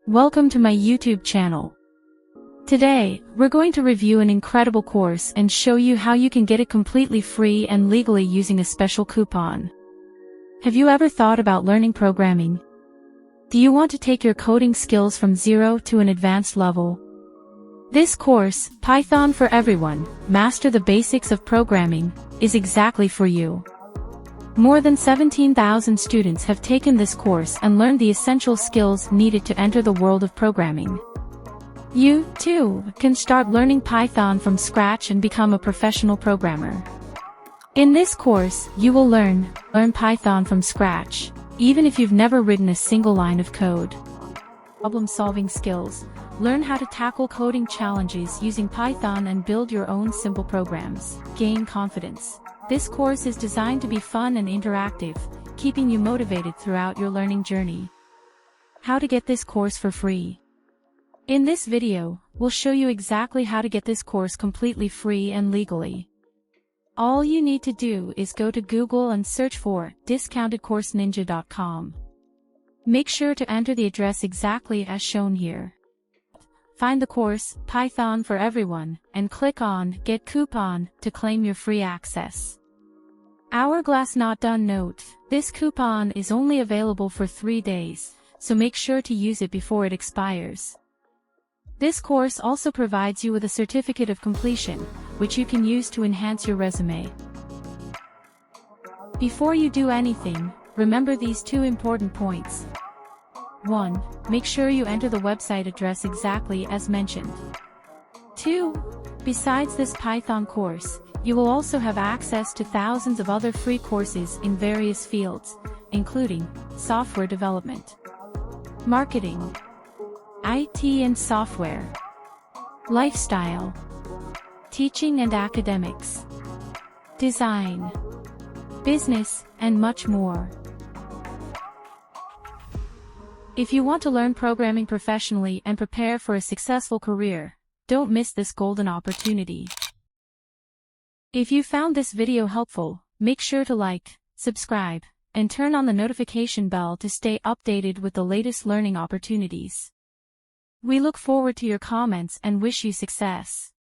Welcome to my YouTube channel. Today, we're going to review an incredible course and show you how you can get it completely free and legally using a special coupon. Have you ever thought about learning programming? Do you want to take your coding skills from zero to an advanced level? This course, Python for Everyone, Master the Basics of Programming, is exactly for you. More than 17,000 students have taken this course and learned the essential skills needed to enter the world of programming. You, too, can start learning Python from scratch and become a professional programmer. In this course, you will learn Python from scratch, even if you've never written a single line of code. Problem-solving skills. Learn how to tackle coding challenges using Python and build your own simple programs. Gain confidence. This course is designed to be fun and interactive, keeping you motivated throughout your learning journey. How to get this course for free. In this video, we'll show you exactly how to get this course completely free and legally. All you need to do is go to Google and search for discountedcourseninja.com. Make sure to enter the address exactly as shown here. Find the course, Python for Everyone, and click on Get Coupon to claim your free access. Hourglass Not Done note: this coupon is only available for 3 days, so make sure to use it before it expires. This course also provides you with a certificate of completion, which you can use to enhance your resume. Before you do anything, remember these 2 important points. 1. Make sure you enter the website address exactly as mentioned. 2. Besides this Python course, you will also have access to thousands of other free courses in various fields, including software development, marketing, IT and software, lifestyle, teaching and academics, design, business, and much more. If you want to learn programming professionally and prepare for a successful career, don't miss this golden opportunity. If you found this video helpful, make sure to like, subscribe, and turn on the notification bell to stay updated with the latest learning opportunities. We look forward to your comments and wish you success.